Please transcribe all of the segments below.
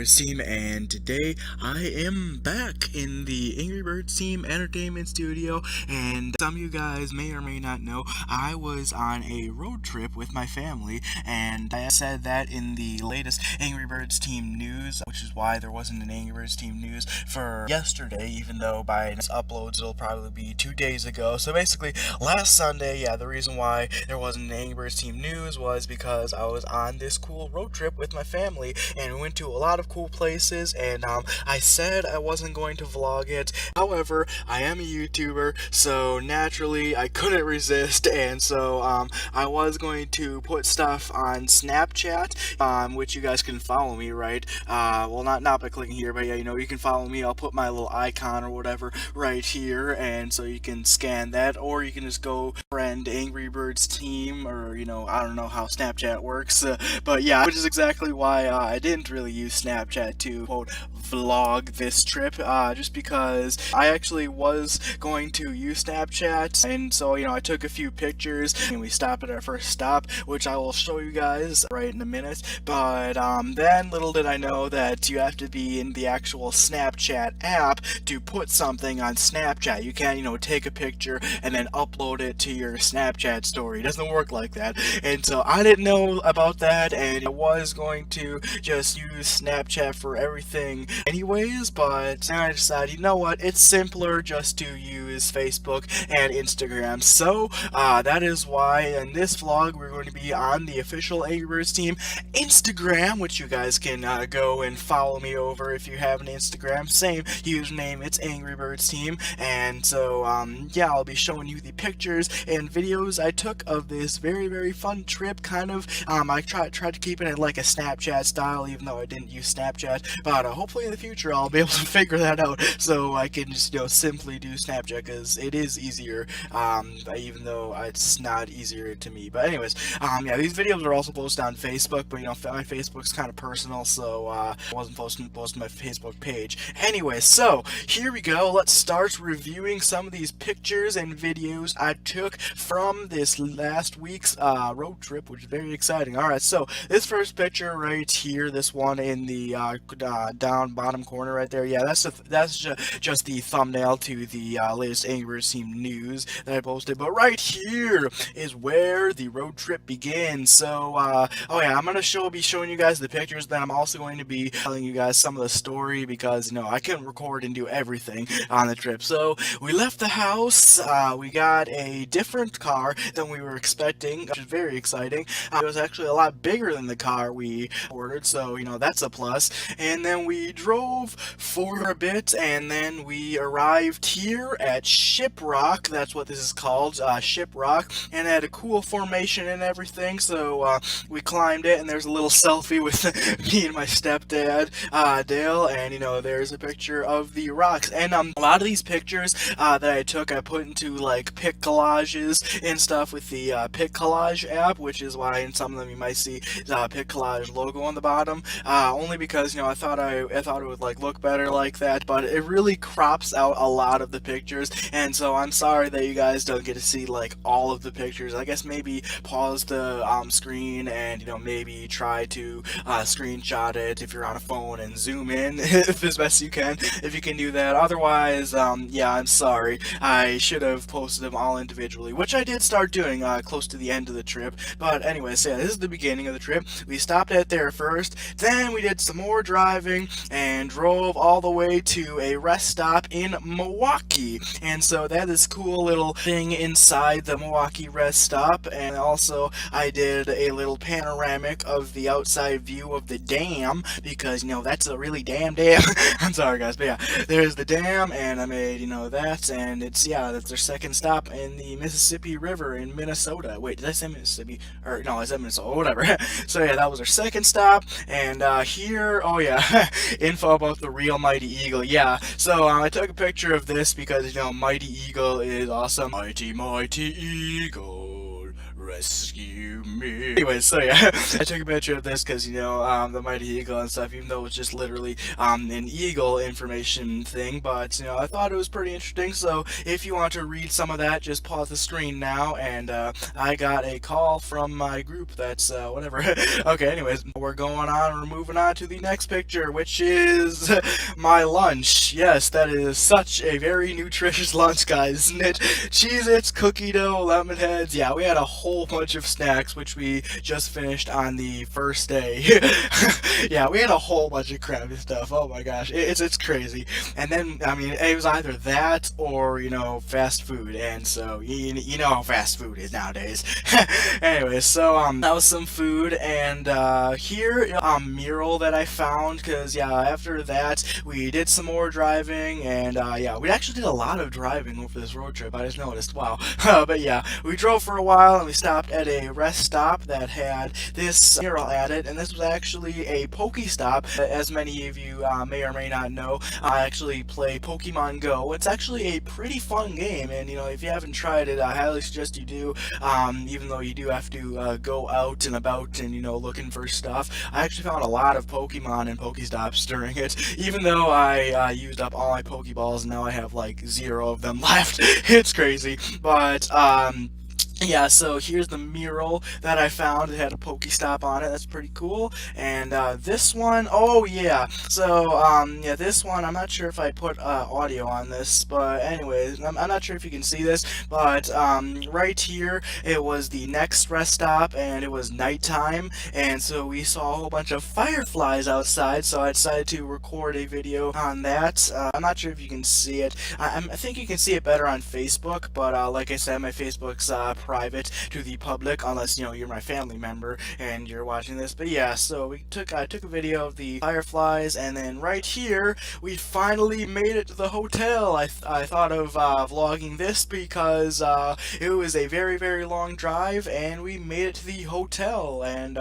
Birds team, and today I am back in the Angry Birds team entertainment studio. And some of you guys may or may not know, I was on a road trip with my family, and I said that in the latest Angry Birds team news, which is why there wasn't an Angry Birds team news for yesterday, even though by this uploads it'll probably be 2 days ago. So basically, last Sunday, yeah, the reason why there wasn't an Angry Birds team news was because I was on this cool road trip with my family, and we went to a lot of cool places, and I said I wasn't going to vlog it. However, I am a YouTuber, so naturally I couldn't resist, and so I was going to put stuff on Snapchat, which you guys can follow me, right? Well, not by clicking here, but yeah, you can follow me. I'll put my little icon or whatever right here, and so you can scan that, or you can just go friend Angry Birds team, or I don't know how Snapchat works, but yeah, which is exactly why I didn't really use Snapchat to quote vlog this trip, just because I actually was going to use Snapchat, and so I took a few pictures, and we stopped at our first stop, which I will show you guys right in a minute. But then little did I know that you have to be in the actual Snapchat app to put something on Snapchat. You can't take a picture and then upload it to your Snapchat story. It doesn't work like that, and so I didn't know about that, and I was going to just use Snapchat for everything anyways, but then I decided, you know what, it's simpler just to use Facebook and Instagram. So that is why in this vlog we're going to be on the official Angry Birds team Instagram, which you guys can go and follow me over if you have an Instagram. Same username, it's Angry Birds team. And so yeah, I'll be showing you the pictures and videos I took of this very fun trip. Kind of I tried to keep it in like a Snapchat style, even though I didn't use Snapchat, but hopefully in the future I'll be able to figure that out, so I can just simply do Snapchat, because it is easier, even though it's not easier to me. But anyways, yeah, these videos are also posted on Facebook, but my Facebook's kind of personal, so I wasn't posting my Facebook page. Anyway, so here we go. Let's start reviewing some of these pictures and videos I took from this last week's road trip, which is very exciting. Alright, so this first picture right here, this one in the down bottom corner right there, yeah, that's just the thumbnail to the latest Angry Birds team news that I posted. But right here is where the road trip begins. So oh yeah, I'm gonna be showing you guys the pictures, then I'm also going to be telling you guys some of the story, because I couldn't record and do everything on the trip. So we left the house, we got a different car than we were expecting, which is very exciting. It was actually a lot bigger than the car we ordered, so that's a plus. And then we drove for a bit, and then we arrived here at Shiprock. That's what this is called, Shiprock, and it had a cool formation and everything. So we climbed it, and there's a little selfie with me and my stepdad, Dale, and there's a picture of the rocks. And a lot of these pictures that I took, I put into like pic collages and stuff with the Pic Collage app, which is why in some of them you might see the Pic Collage logo on the bottom. Only because I thought it would like look better like that, but it really crops out a lot of the pictures, and so I'm sorry that you guys don't get to see like all of the pictures. I guess maybe pause the screen and maybe try to screenshot it if you're on a phone and zoom in as best you can, if you can do that. Otherwise, yeah, I'm sorry. I should have posted them all individually, which I did start doing close to the end of the trip. But anyways, yeah, this is the beginning of the trip. We stopped at there first, then we did some more driving and drove all the way to a rest stop in Milwaukee. And so that is cool little thing inside the Milwaukee rest stop. And also I did a little panoramic of the outside view of the dam, because that's a really damn dam. I'm sorry guys, but yeah, there's the dam, and I made that, and that's their second stop in the Mississippi River in Minnesota. Wait, did I say Mississippi? Or no, I said Minnesota, whatever. So yeah, that was our second stop. And here, oh yeah, info about the real Mighty Eagle. Yeah, so I took a picture of this because Mighty Eagle is awesome. Mighty Eagle rescue me. Anyways, so yeah, I took a picture of this because, the Mighty Eagle and stuff, even though it's just literally an eagle information thing, but, I thought it was pretty interesting, so if you want to read some of that, just pause the screen now, and I got a call from my group that's, whatever. Okay, anyways, we're moving on to the next picture, which is my lunch. Yes, that is such a very nutritious lunch, guys, isn't it? Cheez-Its, cookie dough, lemon heads. Yeah, we had a whole bunch of snacks, which we just finished on the first day. Yeah, we had a whole bunch of crappy stuff. Oh my gosh, it's crazy. And then, I mean, it was either that or, fast food. And so, you know how fast food is nowadays. Anyways, so, that was some food. And, here, a mural that I found, because, yeah, after that, we did some more driving. And, yeah, we actually did a lot of driving over this road trip. I just noticed. Wow. But yeah, we drove for a while and we stopped at a rest stop that had this mural at it, and this was actually a Pokestop. As many of you may or may not know, I actually play Pokemon Go. It's actually a pretty fun game, and if you haven't tried it, I highly suggest you do. Even though you do have to go out and about and looking for stuff. I actually found a lot of Pokemon and Pokestops during it, even though I used up all my Pokeballs and now I have like 0 of them left. It's crazy, but yeah, so here's the mural that I found. It had a Pokestop on it. That's pretty cool. And this one, oh yeah. So yeah, this one, I'm not sure if I put audio on this, but anyways, I'm not sure if you can see this, but right here, it was the next rest stop, and it was nighttime, and so we saw a whole bunch of fireflies outside. So I decided to record a video on that. I'm not sure if you can see it. I think you can see it better on Facebook, but like I said, my Facebook's private to the public, unless you're my family member and you're watching this. But yeah, so I took a video of the fireflies, and then right here we finally made it to the hotel. I thought of vlogging this because it was a very, very long drive, and we made it to the hotel. And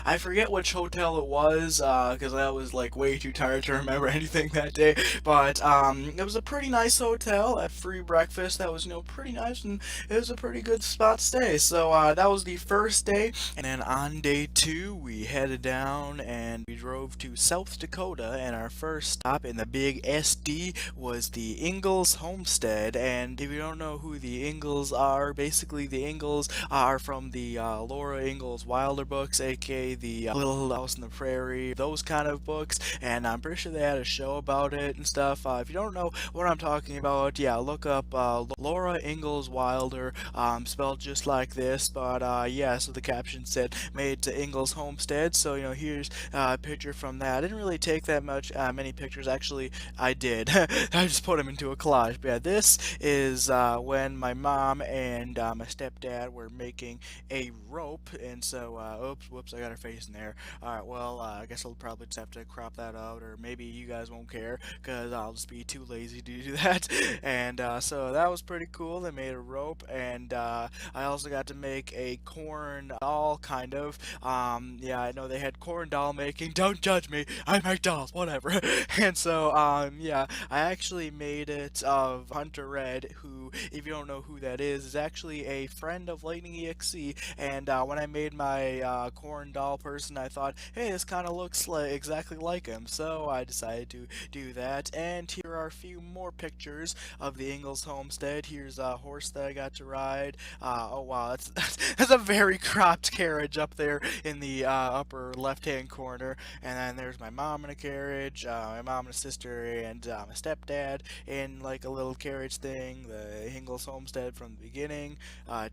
I forget which hotel it was because I was like way too tired to remember anything that day, but it was a pretty nice hotel at free breakfast. That was pretty nice, and it was a pretty good spot to stay. So that was the first day, and then on day 2 we headed down and we drove to South Dakota, and our first stop in the big SD was the Ingalls Homestead. And if you don't know who the Ingalls are, basically the Ingalls are from the Laura Ingalls Wilder books, aka the Little House on the Prairie, those kind of books, and I'm pretty sure they had a show about it and stuff. If you don't know what I'm talking about, yeah, look up Laura Ingalls Wilder, spelled just like this. But yeah, so the caption said made to Ingalls Homestead. So here's a picture from that. I didn't really take that many pictures. Actually, I did. I just put them into a collage. But yeah, this is when my mom and my stepdad were making a rope. And so oops, whoops, I got her face in there. Alright, well, I guess I'll probably just have to crop that out, or maybe you guys won't care because I'll just be too lazy to do that. And so that was pretty cool. They made a rope, and I also got to make a corn doll, kind of. Yeah, I know they had corn doll making. Don't judge me. I make dolls, whatever. And so, yeah, I actually made it of Hunter Red, who, if you don't know who that is actually a friend of Lightning EXE. And when I made my corn doll person, I thought, hey, this kind of looks exactly like him. So I decided to do that. And here are a few more pictures of the Ingalls Homestead. Here's a horse that I got to ride. Oh wow, that's a very cropped carriage up there in the upper left-hand corner. And then there's my mom in a carriage, my mom and a sister, and my stepdad in like a little carriage thing. The Ingalls Homestead from the beginning.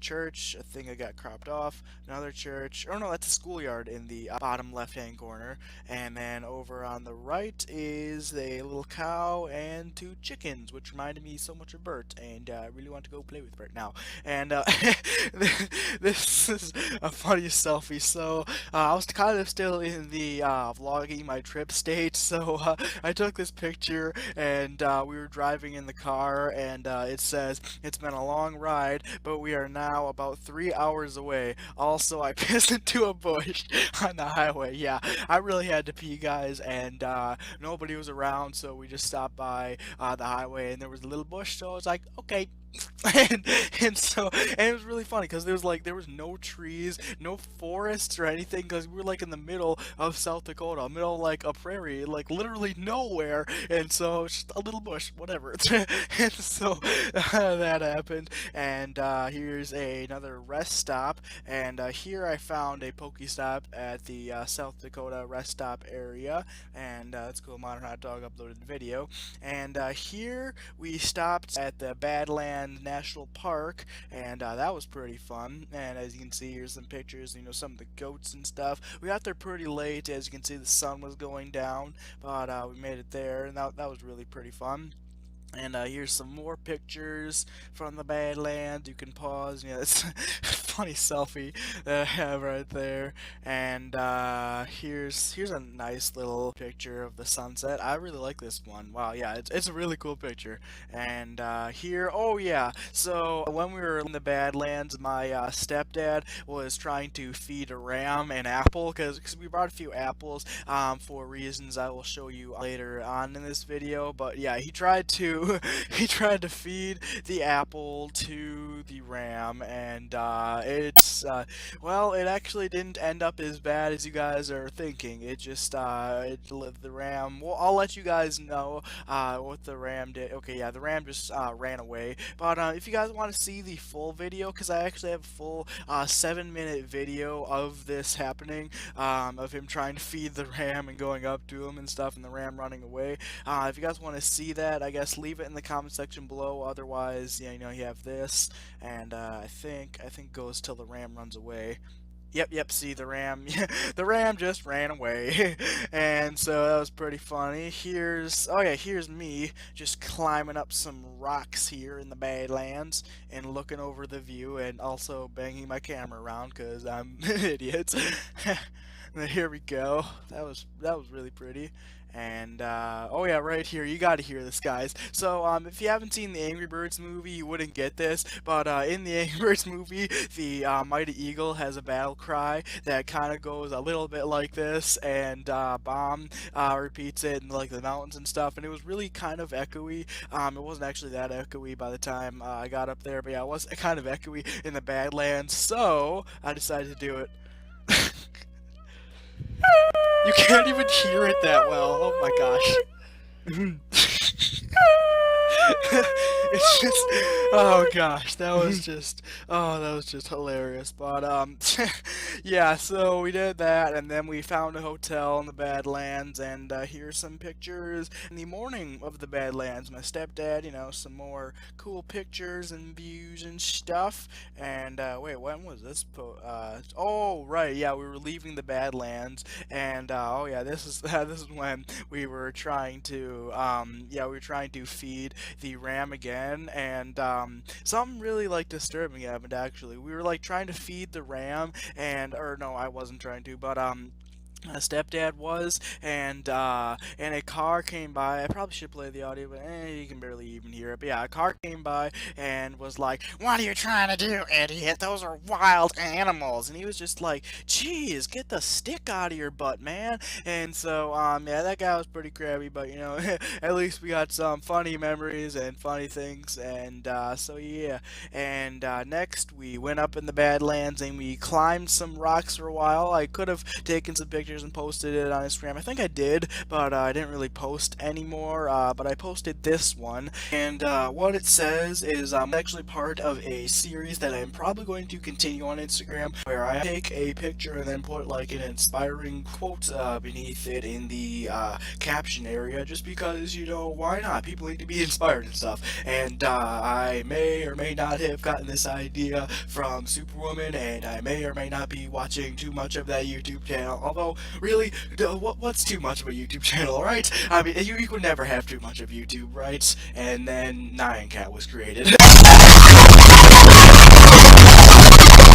Church, a thing I got cropped off. Another church. Oh no, that's a schoolyard in the bottom left-hand corner. And then over on the right is a little cow and 2 chickens, which reminded me so much of Bert, and I really want to go play with Bert now. And this is a funny selfie. So I was kind of still in the vlogging my trip state, so I took this picture, and we were driving in the car, and it says, it's been a long ride, but we are now about 3 hours away. Also, I pissed into a bush on the highway. Yeah, I really had to pee, guys, and nobody was around, so we just stopped by the highway, and there was a little bush, so I was like, okay, and and it was really funny because there was no trees, no forests or anything, because we were like in the middle of South Dakota, middle of, like a prairie, like literally nowhere, and so it's just a little bush, whatever. And so that happened, and here's another rest stop, and here I found a Pokestop at the South Dakota rest stop area, and that's cool. Modern Hot Dog uploaded the video, and here we stopped at the Badlands National Park, and that was pretty fun. And as you can see, here's some pictures, you know, some of the goats and stuff. We got there pretty late. As you can see, the sun was going down, but we made it there, and that was really pretty fun. And here's some more pictures from the Badlands. You can pause. Yeah, it's a funny selfie that I have right there. And here's a nice little picture of the sunset. I really like this one. Wow, yeah, it's a really cool picture. And here, oh yeah. So when we were in the Badlands, my stepdad was trying to feed a ram an apple because we brought a few apples for reasons I will show you later on in this video. But yeah, he tried to he tried to feed the apple to the ram, and well, it actually didn't end up as bad as you guys are thinking. It just the ram. Well, I'll let you guys know what the ram did. Okay, yeah, the ram just ran away. But if you guys want to see the full video, because I actually have a full 7-minute video of this happening, of him trying to feed the ram and going up to him and stuff, and the ram running away. If you guys want to see that, I guess leave it in the comment section below. Otherwise, yeah, you know, you have this, and I think goes till the ram runs away. Yep, see the ram, the ram just ran away. And so that was pretty funny. Oh yeah, here's me just climbing up some rocks here in the Badlands and looking over the view, and also banging my camera around because I'm an idiot. And then here we go. That was really pretty. And oh yeah, right here, you gotta hear this, guys. So if you haven't seen the Angry Birds movie, you wouldn't get this, but in the Angry Birds movie, the Mighty Eagle has a battle cry that kind of goes a little bit like this, and Bomb repeats it in like the mountains and stuff, and it was really kind of echoey. It wasn't actually that echoey by the time I got up there, but yeah, it was kind of echoey in the Badlands, so I decided to do it. You can't even hear it that well. Oh my gosh. It's just, oh gosh, that was just hilarious. But yeah, so we did that, and then we found a hotel in the Badlands, and here's some pictures in the morning of the Badlands. My stepdad, you know, some more cool pictures and views and stuff. And wait, when was this? Oh right, yeah, we were leaving the Badlands, and oh yeah, this is when we were trying to feed the ram again, and something really like disturbing happened. Actually, we were like trying to feed the ram, or no, I wasn't trying to, but my stepdad was, and a car came by. I probably should play the audio, but you can barely even hear it. But yeah, a car came by and was like, "What are you trying to do, idiot? Those are wild animals." And he was just like, "Geez, get the stick out of your butt, man." And so yeah, that guy was pretty crabby, but you know, at least we got some funny memories and funny things. And so yeah, and next we went up in the Badlands and we climbed some rocks for a while. I could have taken some pictures and posted it on Instagram. I think I did, but I didn't really post anymore, but I posted this one, and what it says is I'm actually part of a series that I'm probably going to continue on Instagram, where I take a picture and then put like an inspiring quote beneath it in the caption area, just because, you know, why not? People need to be inspired and stuff. And I may or may not have gotten this idea from Superwoman, and I may or may not be watching too much of that YouTube channel, although really, what's too much of a YouTube channel, right? I mean, you could never have too much of YouTube, right? And then Nyan Cat was created.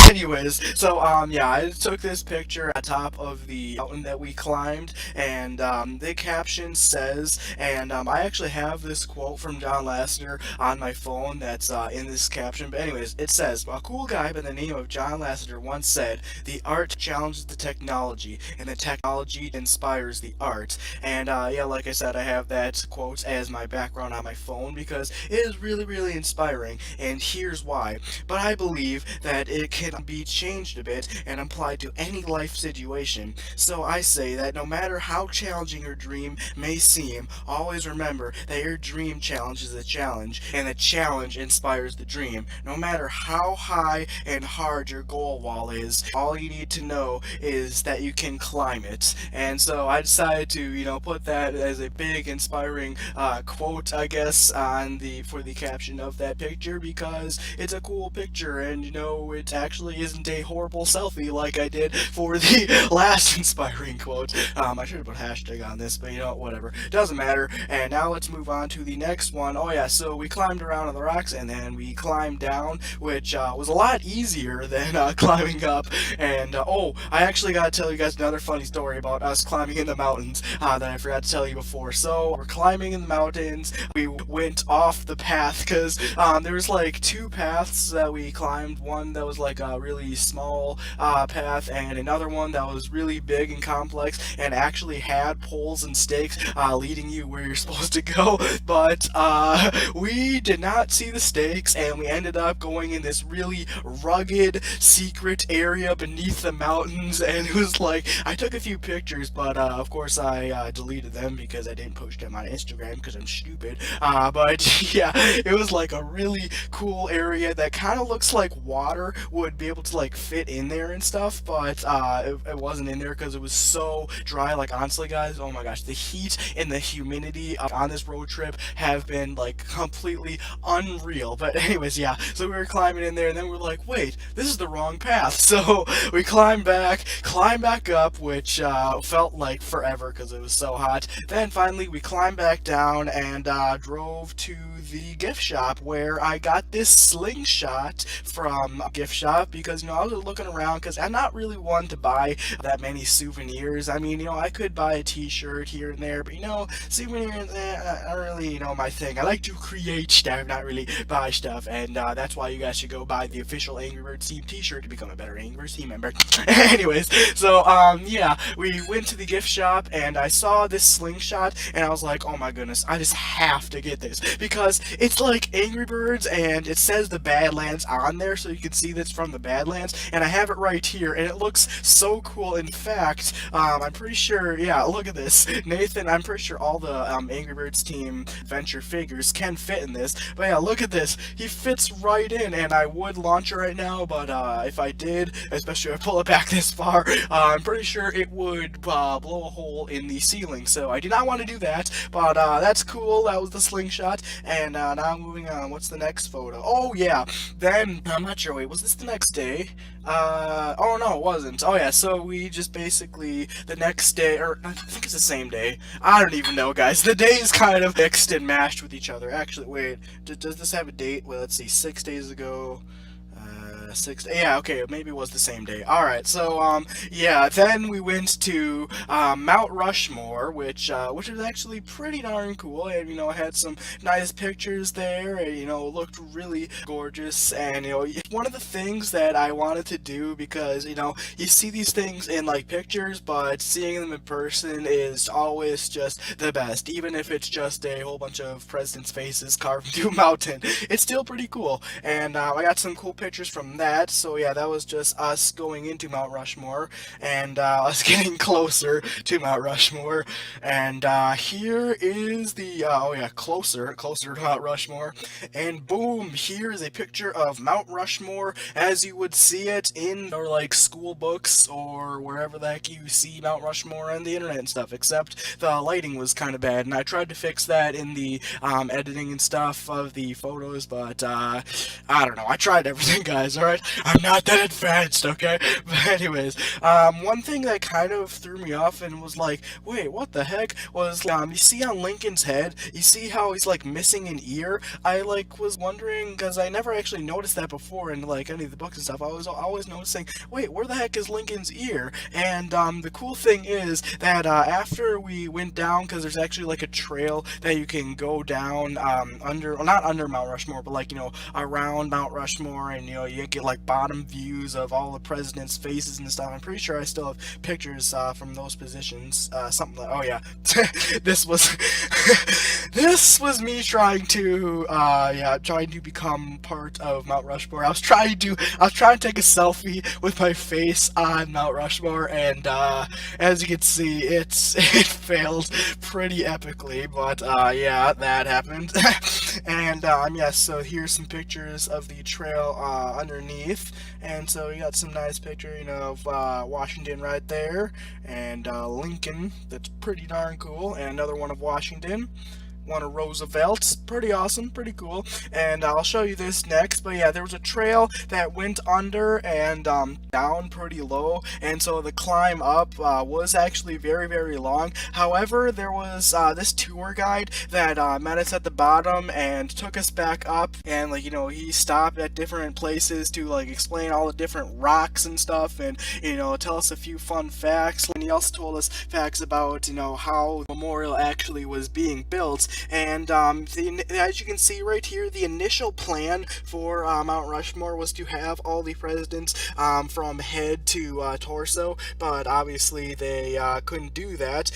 Anyways, so yeah, I took this picture at top of the mountain that we climbed, and the caption says, and I actually have this quote from John Lasseter on my phone that's in this caption. But anyways, it says, a cool guy by the name of John Lasseter once said, "The art challenges the technology, and the technology inspires the art." And yeah, like I said, I have that quote as my background on my phone because it is really, really inspiring, and here's why. But I believe that it can be changed a bit and applied to any life situation. So I say that no matter how challenging your dream may seem, always remember that your dream challenge is a challenge, and the challenge inspires the dream. No matter how high and hard your goal wall is, all you need to know is that you can climb it. And so I decided to, put that as a big inspiring quote, I guess, for the caption of that picture, because it's a cool picture, and it actually isn't a horrible selfie like I did for the last inspiring quote. I should have put hashtag on this, but whatever, doesn't matter. And now let's move on to the next one. Oh yeah, so we climbed around on the rocks, and then we climbed down, which was a lot easier than climbing up. And oh, I actually gotta tell you guys another funny story about us climbing in the mountains that I forgot to tell you before. So we're climbing in the mountains. We went off the path because there was like two paths that we climbed. One that was like a really small path, and another one that was really big and complex and actually had poles and stakes leading you where you're supposed to go. But we did not see the stakes, and we ended up going in this really rugged secret area beneath the mountains. And it was like, I took a few pictures, but of course I deleted them because I didn't post them on Instagram because I'm stupid. But yeah, it was like a really cool area that kind of looks like water would be able to like fit in there and stuff, but it wasn't in there because it was so dry. Like honestly guys, oh my gosh, the heat and the humidity on this road trip have been like completely unreal. But anyways, yeah, so we were climbing in there, and then we were like, wait, this is the wrong path. So we climbed back up, which felt like forever because it was so hot. Then finally we climbed back down and drove to the gift shop where I got this slingshot from a gift shop because I was looking around because I'm not really one to buy that many souvenirs. I mean, I could buy a t-shirt here and there, but souvenirs aren't really my thing. I like to create stuff, not really buy stuff, and that's why you guys should go buy the official Angry Birds team t-shirt to become a better Angry Birds team member. Anyways, so yeah, we went to the gift shop and I saw this slingshot and I was like, oh my goodness, I just have to get this because it's like Angry Birds and it says the Badlands on there, so you can see that's from the Badlands, and I have it right here and it looks so cool. In fact, I'm pretty sure, yeah, look at this, Nathan, I'm pretty sure all the Angry Birds team adventure figures can fit in this, but yeah, look at this, he fits right in. And I would launch it right now, but if I did, especially if I pull it back this far, I'm pretty sure it would blow a hole in the ceiling, so I do not want to do that. But that's cool. That was the slingshot. And now moving on, what's the next photo? Oh yeah, then I'm not sure, wait, was this the next day? Oh no, it wasn't. Oh yeah, so we just basically the next day, or I think it's the same day, I don't even know guys, the days kind of mixed and mashed with each other. Actually, wait, does this have a date? Well, let's see, 6 days ago. 6, yeah, okay, maybe it was the same day. Alright, so, yeah, then we went to, Mount Rushmore, which was actually pretty darn cool, and, it had some nice pictures there, and, it looked really gorgeous, and, one of the things that I wanted to do, because, you see these things in, like, pictures, but seeing them in person is always just the best, even if it's just a whole bunch of presidents' faces carved into a mountain. It's still pretty cool, and, I got some cool pictures from that. So yeah, that was just us going into Mount Rushmore and us getting closer to Mount Rushmore. And here is the oh yeah, closer to Mount Rushmore. And boom, here is a picture of Mount Rushmore as you would see it in or like school books or wherever the heck you see Mount Rushmore on the internet and stuff. Except the lighting was kind of bad, and I tried to fix that in the editing and stuff of the photos, but I don't know. I tried everything, guys. All right. alright? I'm not that advanced, okay? But anyways, one thing that kind of threw me off and was like, wait, what the heck, was, you see on Lincoln's head, you see how he's, like, missing an ear? I, like, was wondering, because I never actually noticed that before in, like, any of the books and stuff. I was always noticing, wait, where the heck is Lincoln's ear? And, the cool thing is that, after we went down, because there's actually, like, a trail that you can go down, under, well, not under Mount Rushmore, but, like, you know, around Mount Rushmore, and, you know, you get, like, bottom views of all the presidents' faces and stuff. I'm pretty sure I still have pictures, from those positions, something like, oh, yeah, this was, this was me trying to, yeah, trying to become part of Mount Rushmore. I was trying to take a selfie with my face on Mount Rushmore, and, as you can see, it failed pretty epically, but, yeah, that happened. And, yeah, so here's some pictures of the trail, underneath, and so you got some nice picture, you know, of, Washington right there, and, Lincoln, that's pretty darn cool, and another one of Washington, one of Roosevelt's, pretty awesome, pretty cool, and I'll show you this next. But yeah, there was a trail that went under and down pretty low, and so the climb up was actually very, very long. However, there was this tour guide that met us at the bottom and took us back up, and, like, you know, he stopped at different places to, like, explain all the different rocks and stuff, and, you know, tell us a few fun facts. And he also told us facts about, you know, how the memorial actually was being built. And as you can see right here, the initial plan for Mount Rushmore was to have all the presidents from head to torso, but obviously they couldn't do that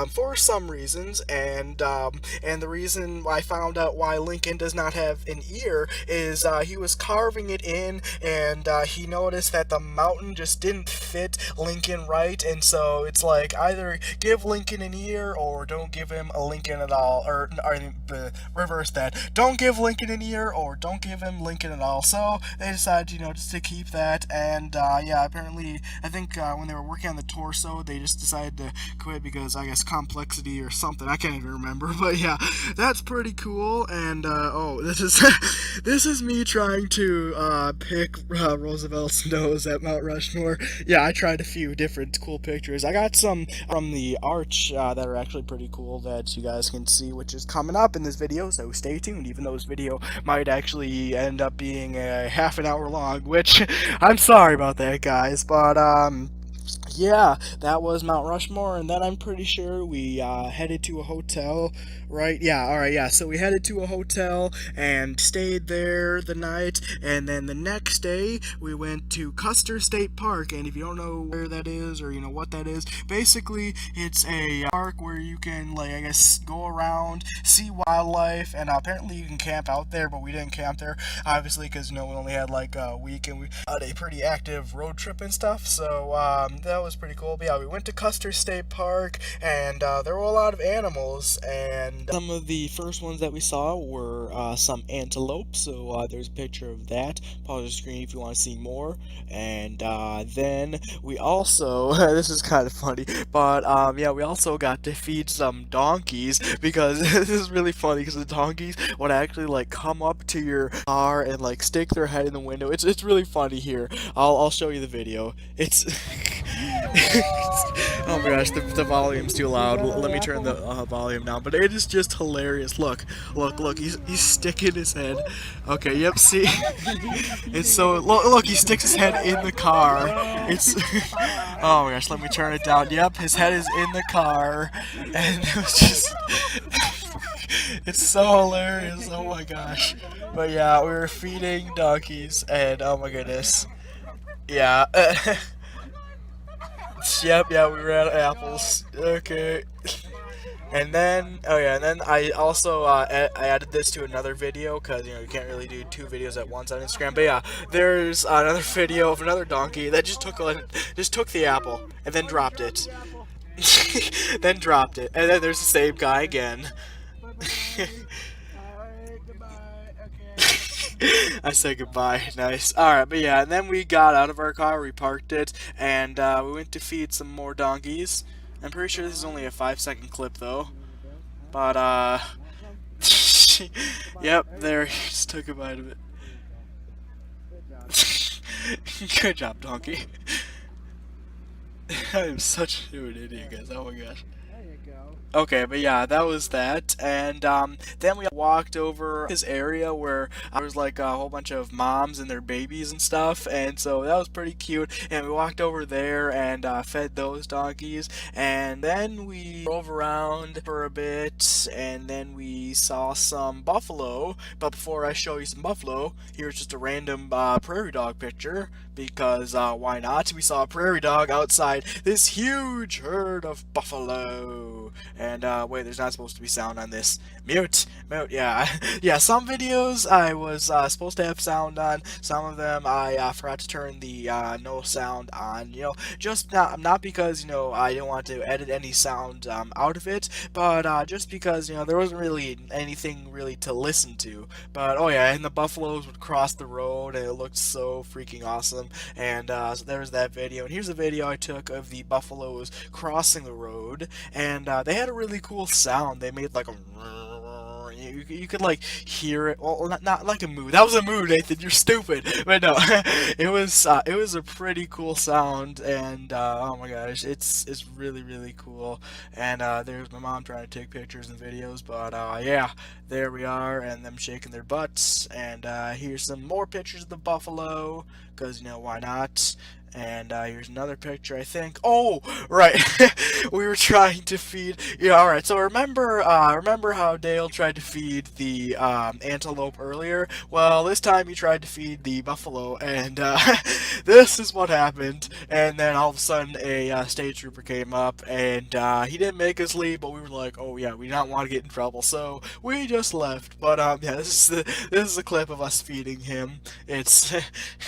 for some reasons, and the reason I found out why Lincoln does not have an ear is he was carving it in, and he noticed that the mountain just didn't fit Lincoln right, and so it's like, either give Lincoln an ear or don't give him a Lincoln at all, or reverse that. Don't give Lincoln an ear or don't give him Lincoln at all. So they decided, you know, just to keep that, and yeah, apparently, I think when they were working on the torso, they just decided to quit because, I guess, complexity or something. I can't even remember, but yeah, that's pretty cool. And oh, this is this is me trying to pick Roosevelt's nose at Mount Rushmore. Yeah, I tried a few different cool pictures. I got some from the arch that are actually pretty cool that you guys can see, which is coming up in this video, so stay tuned, even though this video might actually end up being a half an hour long, which I'm sorry about that, guys, but yeah, that was Mount Rushmore, and then I'm pretty sure we headed to a hotel, right? Yeah, alright, yeah, so we headed to a hotel and stayed there the night, and then the next day we went to Custer State Park, and if you don't know where that is, or you know what that is, basically it's a park where you can, like, I guess, go around, see wildlife, and apparently you can camp out there, but we didn't camp there, obviously, because, you know, we only had like a week, and we had a pretty active road trip and stuff, so that was pretty cool. But yeah, we went to Custer State Park, and there were a lot of animals, and some of the first ones that we saw were some antelope, so there's a picture of that. Pause the screen if you want to see more. And then we also, this is kind of funny, but yeah, we also got to feed some donkeys, because this is really funny, because the donkeys would actually, like, come up to your car and, like, stick their head in the window. It's really funny here. I'll show you the video. It's oh my gosh, the volume's too loud. Let me turn the volume down. But it is just hilarious. Look, he's sticking his head. Okay, yep, see? It's so, look, he sticks his head in the car. It's, oh my gosh, let me turn it down. Yep, his head is in the car. And it was just, it's so hilarious, oh my gosh. But yeah, we were feeding donkeys, and oh my goodness. Yeah. Yep, yeah, we ran out of apples. Okay. And then, oh yeah, and then I also I added this to another video, because, you know, you can't really do two videos at once on Instagram. But yeah, there's another video of another donkey that just took the apple and then dropped it. Then dropped it. And then there's the same guy again. I said goodbye. Nice. Alright, but yeah, and then we got out of our car, we parked it, and we went to feed some more donkeys. I'm pretty sure this is only a 5-second clip, though. But, yep, there, he just took a bite of it. Good job, donkey. I am such an idiot, guys. Oh my gosh. There you go. Okay, but yeah, that was that, and then we walked over this area where there was like a whole bunch of moms and their babies and stuff, and so that was pretty cute. And we walked over there and fed those donkeys, and then we drove around for a bit, and then we saw some buffalo. But before I show you some buffalo, here's just a random prairie dog picture because why not? We saw a prairie dog outside this huge herd of buffalo. And wait, there's not supposed to be sound on this. Mute, mute. Yeah, yeah. Some videos I was supposed to have sound on. Some of them I forgot to turn the no sound on. You know, just not because I didn't want to edit any sound out of it, but just because there wasn't really anything really to listen to. But oh yeah, and the buffaloes would cross the road, and it looked so freaking awesome. And so there's that video. And here's a video I took of the buffaloes crossing the road, and they had a really cool sound. They made like a you could like hear it. Well, not like a moo. That was a moo, Nathan. You're stupid. But no, it was a pretty cool sound, and oh my gosh, it's really cool. And there's my mom trying to take pictures and videos. But yeah, there we are, and them shaking their butts. And here's some more pictures of the buffalo, because why not? And here's another picture, I think. Oh, right. We were trying to feed. Yeah, all right. So remember how Dale tried to feed the antelope earlier? Well, this time he tried to feed the buffalo, and this is what happened. And then all of a sudden, a state trooper came up, and he didn't make us leave, but we were like, oh yeah, we don't want to get in trouble, so we just left. But yeah, this is a clip of us feeding him. It's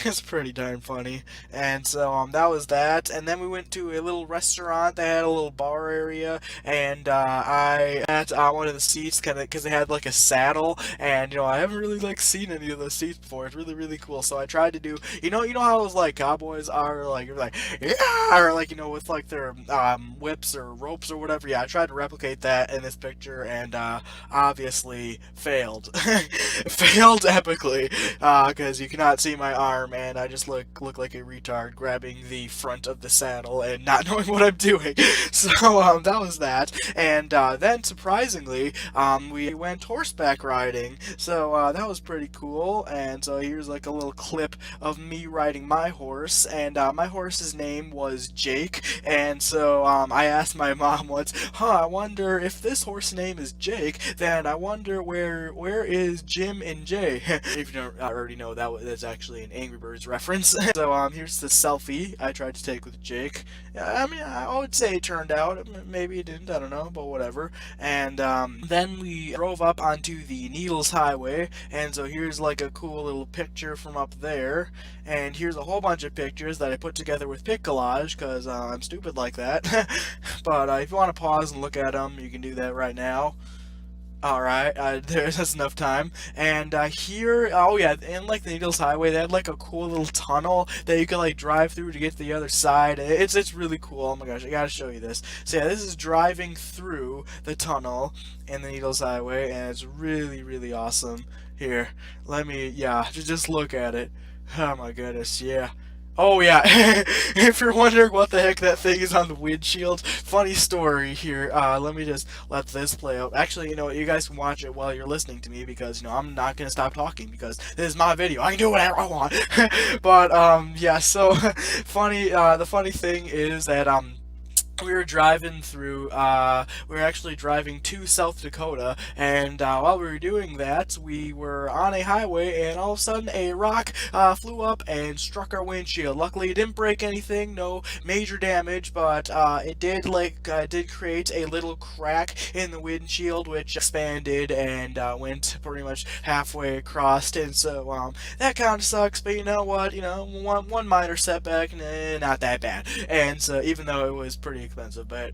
it's pretty darn funny. And so that was that, and then we went to a little restaurant that had a little bar area, and I at one of the seats kind of because they had like a saddle, and I haven't really like seen any of those seats before. It's really cool. So I tried to do you know how those like cowboys are like you're like yeah, or like with like their whips or ropes or whatever. Yeah, I tried to replicate that in this picture, and obviously failed. Failed epically because you cannot see my arm, and I just look like a retard grabbing the front of the saddle and not knowing what I'm doing. So that was that, and then surprisingly we went horseback riding, so that was pretty cool. And so here's like a little clip of me riding my horse, and my horse's name was Jake. And so I asked my mom once, I wonder if this horse name is Jake, then I wonder where is Jim and Jay. If you don't already know, that's actually an Angry Birds reference. So here's the selfie I tried to take with Jake. I mean, I would say it turned out. Maybe it didn't. I don't know, but whatever. And then we drove up onto the Needles Highway, and so here's like a cool little picture from up there. And here's a whole bunch of pictures that I put together with Piccollage, because I'm stupid like that. But if you want to pause and look at them, you can do that right now. Alright, that's enough time. And here, oh yeah, in like the Needles Highway, they had like a cool little tunnel that you could like drive through to get to the other side. It's really cool. Oh my gosh, I gotta show you this. So yeah, this is driving through the tunnel in the Needles Highway, and it's really awesome. Here, let me, yeah, just look at it. Oh my goodness, yeah. Oh yeah, if you're wondering what the heck that thing is on the windshield, funny story here. Let me just let this play out. Actually, you guys can watch it while you're listening to me because, I'm not gonna stop talking because this is my video. I can do whatever I want. But, yeah, so, funny, the funny thing is that, we were driving through, we were actually driving to South Dakota, and while we were doing that, we were on a highway, and all of a sudden a rock flew up and struck our windshield. Luckily, it didn't break anything, no major damage, but it did did create a little crack in the windshield, which expanded and went pretty much halfway across, and so that kind of sucks. But you know what? One minor setback, not that bad. And so even though it was pretty expensive, but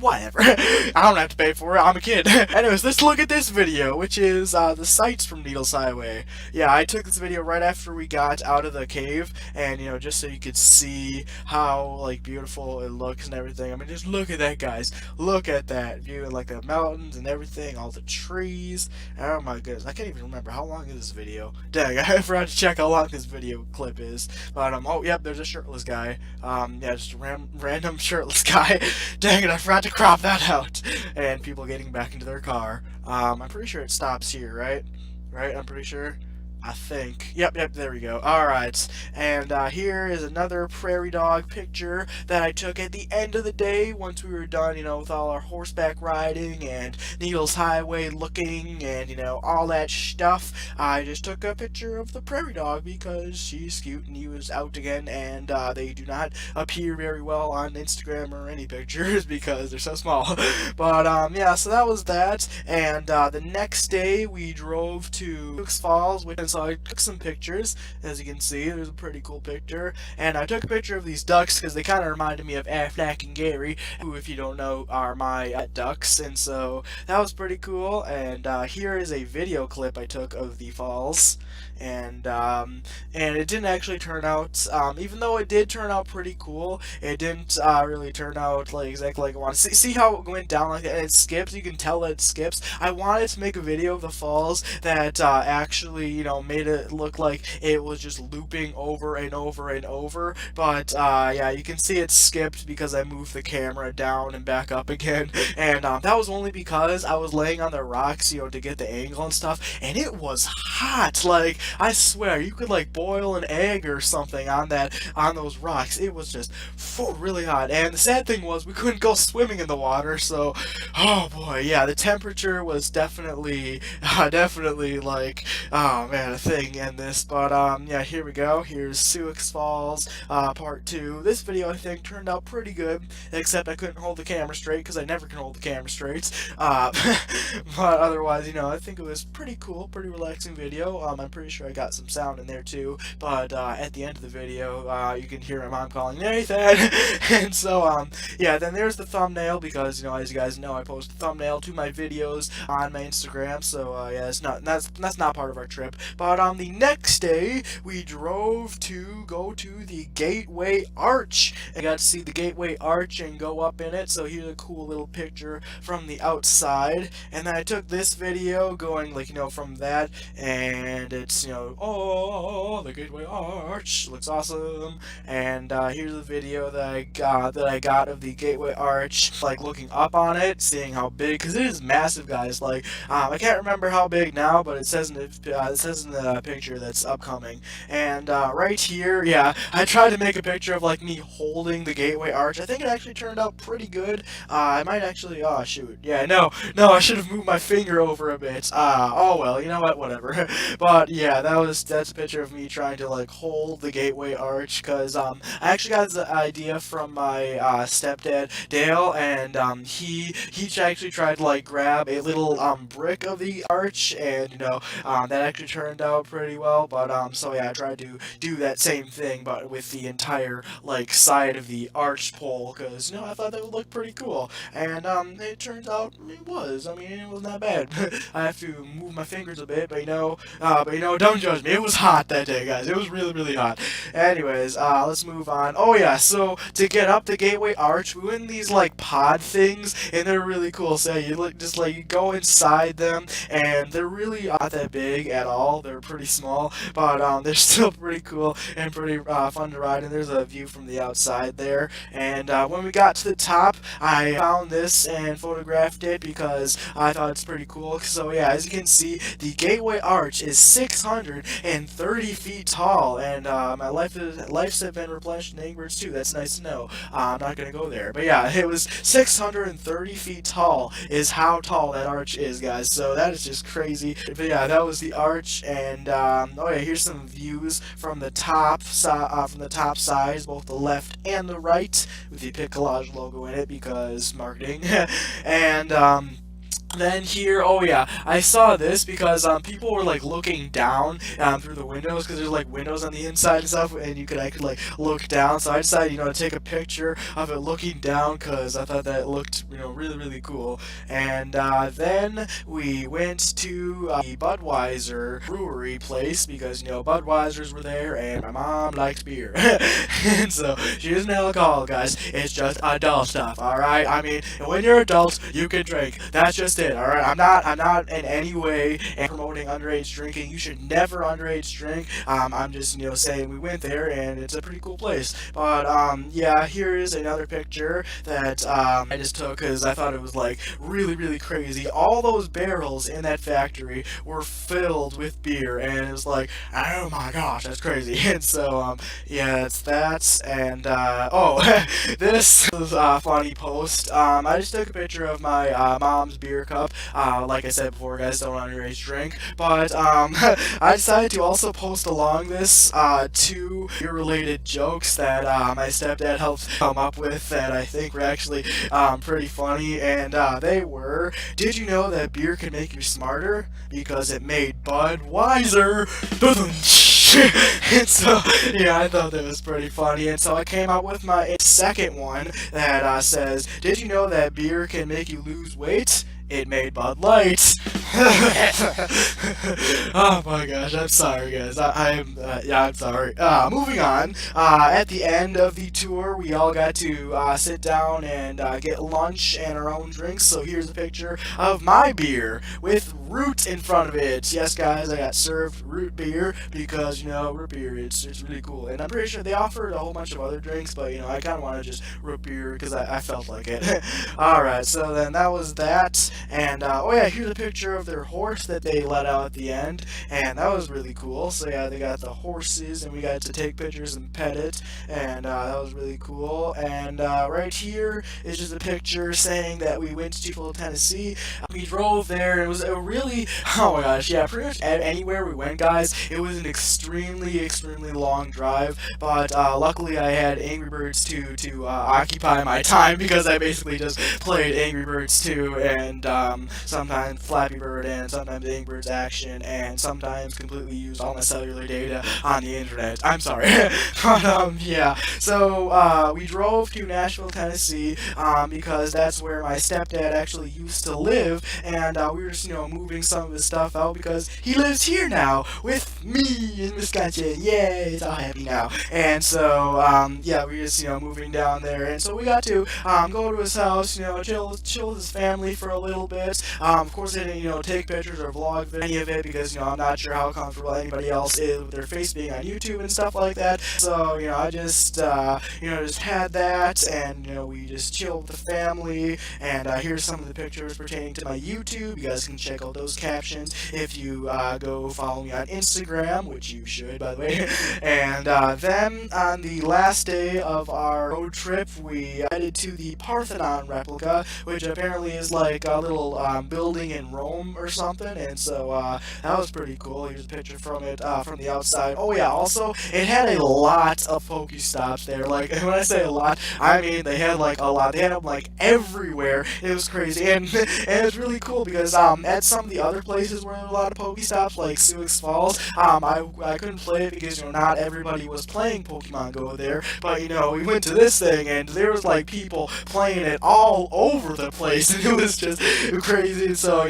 whatever. I don't have to pay for it. I'm a kid. Anyways, let's look at this video, which is the sights from Needles Highway. Yeah, I took this video right after we got out of the cave, and you know, just so you could see how like beautiful it looks and everything. I mean, just look at that, guys. Look at that view, and like the mountains and everything, all the trees. Oh my goodness, I can't even remember how long is this video. Dang, I forgot to check how long this video clip is. But oh yep, there's a shirtless guy. Yeah, just a random shirtless guy. Dang it, I forgot to crop that out. And people getting back into their car. I'm pretty sure it stops here, right? Right, I'm pretty sure. I think. Yep, there we go. Alright, and here is another prairie dog picture that I took at the end of the day once we were done, you know, with all our horseback riding and Needles Highway looking and, you know, all that stuff. I just took a picture of the prairie dog because she's cute and he was out again, and they do not appear very well on Instagram or any pictures because they're so small. But, yeah, so that was that, and the next day we drove to Sioux Falls, which so I took some pictures. As you can see, there's a pretty cool picture, and I took a picture of these ducks because they kind of reminded me of Aflac and Gary, who, if you don't know, are my ducks, and so that was pretty cool. And here is a video clip I took of the falls, and it didn't actually turn out, even though it did turn out pretty cool, it didn't really turn out like exactly like I wanted. See how it went down like that, and it skips. You can tell that it skips. I wanted to make a video of the falls that actually, you know, made it look like it was just looping over and over and over, but yeah, you can see it skipped because I moved the camera down and back up again, and that was only because I was laying on the rocks, you know, to get the angle and stuff, and it was hot. Like, I swear, you could like boil an egg or something on those rocks. It was just really hot, and the sad thing was we couldn't go swimming in the water, so oh boy, yeah, the temperature was definitely like, oh man, a thing in this. But yeah, here we go. Here's Sioux Falls part 2. This video, I think, turned out pretty good, except I couldn't hold the camera straight because I never can hold the camera straight. But otherwise, you know, I think it was pretty cool, pretty relaxing video. I'm pretty sure I got some sound in there too, but at the end of the video, you can hear my mom calling Nathan. And so yeah, then there's the thumbnail, because, you know, as you guys know, I post a thumbnail to my videos on my Instagram, so yeah, that's not part of our trip. But on the next day, we drove to go to the Gateway Arch. I got to see the Gateway Arch and go up in it, so here's a cool little picture from the outside. And then I took this video going, like, you know, from that, and it's, you know, oh, the Gateway Arch looks awesome. And here's a video that I got of the Gateway Arch, like looking up on it, seeing how big, because it is massive, guys. Like, I can't remember how big now, but it says in the picture that's upcoming. And right here, yeah, I tried to make a picture of like me holding the Gateway Arch. I think it actually turned out pretty good. I might actually, oh shoot, yeah, no, I should have moved my finger over a bit. Oh well, you know what, whatever. But yeah, that's a picture of me trying to like hold the Gateway Arch, because I actually got the idea from my stepdad Dale, and he actually tried to like grab a little brick of the arch, and you know, that actually turned out pretty well. But so yeah, I tried to do that same thing, but with the entire like side of the arch pole, because, you know, I thought that would look pretty cool. And it turns out it was. I mean, it wasn't that bad. I have to move my fingers a bit, but you know, don't judge me. It was hot that day, guys. It was really hot. Anyways, let's move on. Oh yeah, so to get up the Gateway Arch, we went in these like pod things, and they're really cool. So you look, just like you go inside them, and they're really not that big at all. They're pretty small, but they're still pretty cool and pretty fun to ride. And there's a view from the outside there. And when we got to the top, I found this and photographed it because I thought it's pretty cool. So yeah, as you can see, the Gateway Arch is 630 feet tall, and my life's have been replenished in Angry too. That's nice to know. I'm not gonna go there, but yeah, it was 630 feet tall is how tall that arch is, guys. So that is just crazy. But yeah, that was the arch, and oh yeah, here's some views from the top sides, both the left and the right, with the Pit Collage logo in it because marketing. And Then here, oh yeah, I saw this because people were like looking down through the windows because there's like windows on the inside and stuff, and I could like look down. So I decided, to take a picture of it looking down because I thought that looked, really really cool. And then we went to the Budweiser brewery place because Budweisers were there, and my mom likes beer, and so she isn't alcohol, guys. It's just adult stuff. All right. I mean, when you're adults, you can drink. That's just it. All right. I'm not in any way promoting underage drinking. You should never underage drink. I'm just saying we went there and it's a pretty cool place. But yeah, here is another picture that I just took because I thought it was like really really crazy. All those barrels in that factory were filled with beer, and it was like, oh my gosh, that's crazy. And so yeah, it's that. And oh, this was a funny post. I just took a picture of my mom's beer cup. Like I said before, guys, don't underage drink. But I decided to also post along this two beer-related jokes that my stepdad helped come up with that I think were actually pretty funny. And they were, did you know that beer can make you smarter? Because it made Bud wiser. And so, yeah, I thought that was pretty funny. And so I came up with my second one that says, did you know that beer can make you lose weight? It made Bud Light. Oh my gosh, I'm sorry, guys. I'm sorry. Moving on. At the end of the tour, we all got to sit down and get lunch and our own drinks. So here's a picture of my beer with root in front of it. Yes, guys, I got served root beer because root beer it's really cool. And I'm pretty sure they offered a whole bunch of other drinks, but I kind of wanted just root beer because I felt like it. All right, so then that was that. And oh yeah, here's a picture of their horse that they let out at the end, and that was really cool. So yeah, they got the horses, and we got to take pictures and pet it, and that was really cool. And right here is just a picture saying that we went to Tupelo, Tennessee. We drove there, and it was a really, oh my gosh, yeah, pretty much anywhere we went, guys, it was an extremely long drive. But luckily, I had Angry Birds 2 to occupy my time because I basically just played Angry Birds 2 and sometimes Flappy Bird and sometimes Angry Birds Action, and sometimes completely used all my cellular data on the internet. I'm sorry. But yeah, so we drove to Nashville, Tennessee because that's where my stepdad actually used to live, and we were just moving some of his stuff out because he lives here now with me in Wisconsin. Yay, it's all happy now. And so yeah, we were just moving down there, and so we got to go to his house, chill with his family for a little bit. Of course, I didn't, take pictures or vlog any of it because, I'm not sure how comfortable anybody else is with their face being on YouTube and stuff like that. So, I just, just had that, and, we just chilled with the family. And here's some of the pictures pertaining to my YouTube. You guys can check out those captions if you go follow me on Instagram, which you should, by the way. And then on the last day of our road trip, we headed to the Parthenon replica, which apparently is like a little building in Rome or something, and so that was pretty cool. Here's a picture from it from the outside. Oh yeah, also it had a lot of Pokestops there. Like when I say a lot, I mean they had like a lot. They had them like everywhere. It was crazy, and it was really cool because at some of the other places where there were a lot of Pokestops, like Sioux Falls, I couldn't play it because not everybody was playing Pokemon Go there. But we went to this thing and there was like people playing it all over the place, and it was just crazy. So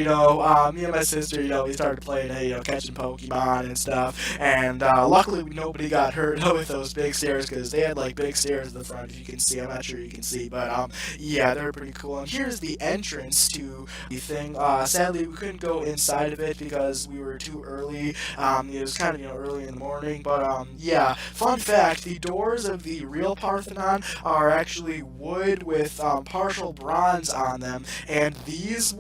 me and my sister, we started playing it, catching Pokemon and stuff. And luckily nobody got hurt with those big stairs because they had like big stairs in the front. If you can see, I'm not sure you can see, but yeah, they're pretty cool. And here's the entrance to the thing. Sadly, we couldn't go inside of it because we were too early. It was kind of early in the morning, but yeah. Fun fact: the doors of the real Parthenon are actually wood with partial bronze on them, and these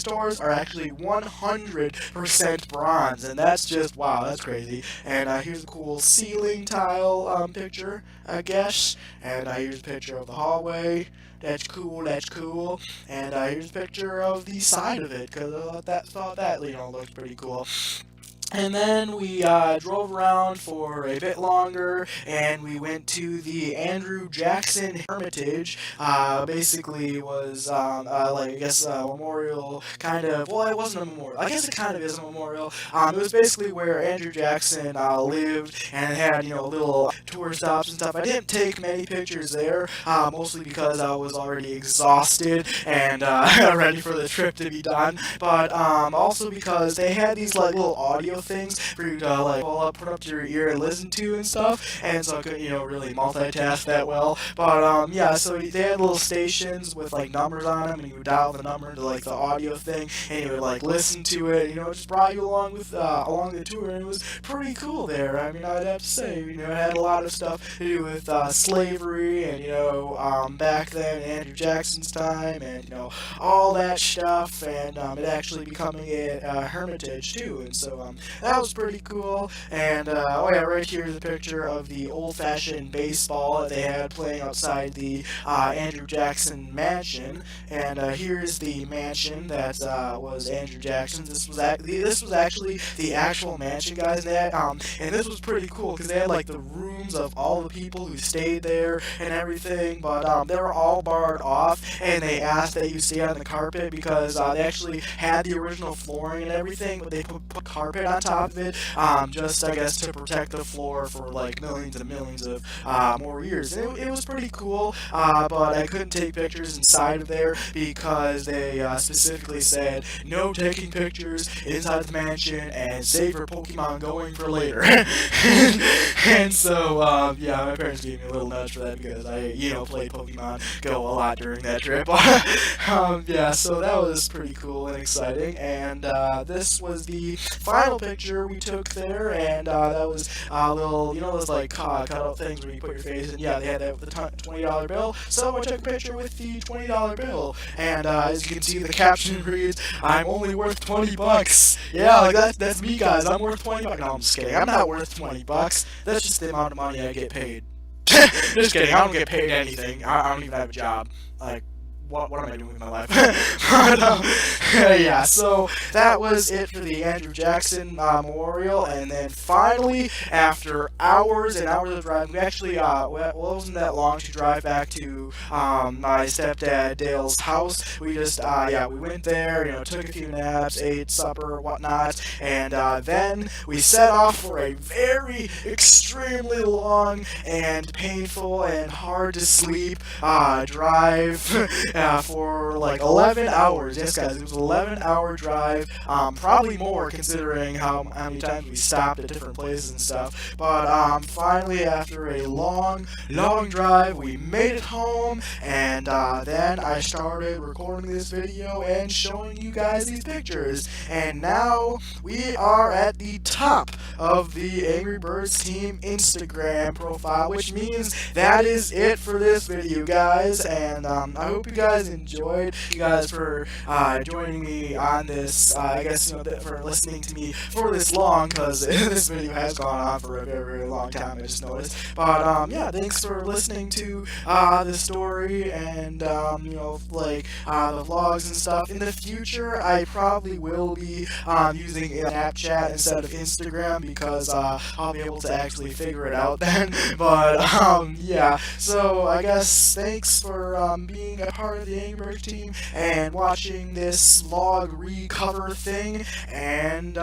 doors are actually 100% bronze, and that's just wow, that's crazy. And here's a cool ceiling tile picture, I guess. And here's a picture of the hallway. That's cool. And here's a picture of the side of it because I thought that looks pretty cool. And then we drove around for a bit longer, and we went to the Andrew Jackson Hermitage. Basically, was like I guess a memorial kind of. Well, it wasn't a memorial. I guess it kind of is a memorial. It was basically where Andrew Jackson lived, and it had little tour stops and stuff. I didn't take many pictures there, mostly because I was already exhausted and ready for the trip to be done. But also because they had these like little audio things for you to like put up to your ear and listen to and stuff, and so I couldn't really multitask that well. But yeah, so they had little stations with like numbers on them, and you would dial the number to like the audio thing, and you would like listen to it. It just brought you along with along the tour, and it was pretty cool there. I mean, I'd have to say, it had a lot of stuff to do with slavery, and back then Andrew Jackson's time, and all that stuff, and it actually becoming a hermitage too, and so that was pretty cool. And oh yeah, right here is a picture of the old-fashioned baseball that they had playing outside the Andrew Jackson mansion. And here's the mansion that was Andrew Jackson's. This was actually the actual mansion, guys. And this was pretty cool because they had like the rooms of all the people who stayed there and everything, but they were all barred off, and they asked that you stay on the carpet because they actually had the original flooring and everything, but they put carpet on top of it, just I guess to protect the floor for like millions and millions of more years. And it was pretty cool, but I couldn't take pictures inside of there because they specifically said no taking pictures inside the mansion and save your Pokemon going for later. and so yeah, my parents gave me a little nudge for that because I played Pokemon Go a lot during that trip. Yeah, so that was pretty cool and exciting. And this was the final picture we took there, and that was a little, those like cutout things where you put your face in. Yeah, they had that with the $20 bill, so I took a picture with the $20 bill, and as you can see, the caption reads, "I'm only worth $20." Yeah, like that's me, guys. I'm worth $20. No, I'm just kidding. I'm not worth $20. That's just the amount of money I get paid. Just kidding. I don't get paid anything. I don't even have a job. Like, what am I doing with my life? But, yeah, so that was it for the Andrew Jackson memorial. And then finally, after hours and hours of driving, we actually, well, it wasn't that long to drive back to my stepdad Dale's house. We just, yeah, we went there, took a few naps, ate supper, whatnot, and then we set off for a very extremely long and painful and hard to sleep drive for like 11 hours. Yes, guys, it was an 11-hour drive, probably more considering how many times we stopped at different places and stuff. But finally, after a long drive, we made it home, and then I started recording this video and showing you guys these pictures. And now we are at the top of the Angry Birds team Instagram profile, which means that is it for this video, guys. And I hope you guys enjoyed. You guys for joining me on this. I guess for listening to me for this long, because this video has gone on for a very, very long time. I just noticed. But yeah, thanks for listening to the story and like the vlogs and stuff. In the future, I probably will be using Snapchat instead of Instagram because I'll be able to actually figure it out then. But yeah, so I guess thanks for being a part of the Angry Birds team and watching this vlog recover thing. And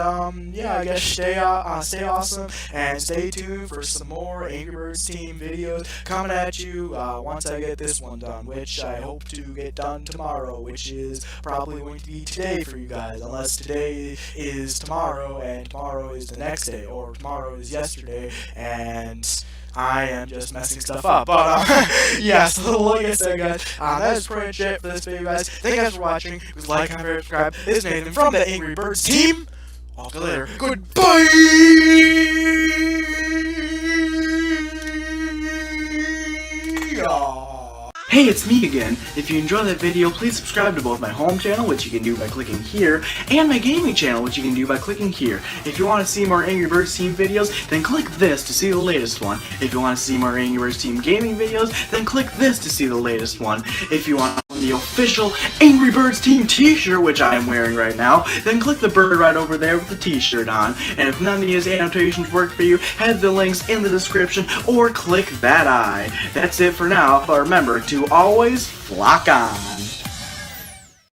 yeah, I guess stay awesome and stay tuned for some more Angry Birds team videos coming at you once I get this one done, which I hope to get done tomorrow, which is probably going to be today for you guys, unless today is tomorrow and tomorrow is the next day, or tomorrow is yesterday and I am just messing stuff up. But yeah, so like I said, guys, that is pretty much it for this video, guys. Thank you guys for watching. Please like, comment, and subscribe. This is Nathan from the Angry Birds team. I'll see you later. Goodbye! Hey, it's me again. If you enjoyed that video, please subscribe to both my home channel, which you can do by clicking here, and my gaming channel, which you can do by clicking here. If you want to see more Angry Birds team videos, then click this to see the latest one. If you want to see more Angry Birds team gaming videos, then click this to see the latest one. If you want the official Angry Birds Team t-shirt, which I am wearing right now, then click the bird right over there with the t-shirt on. And if none of these annotations work for you, head the links in the description or click that eye. That's it for now, but remember to always flock on.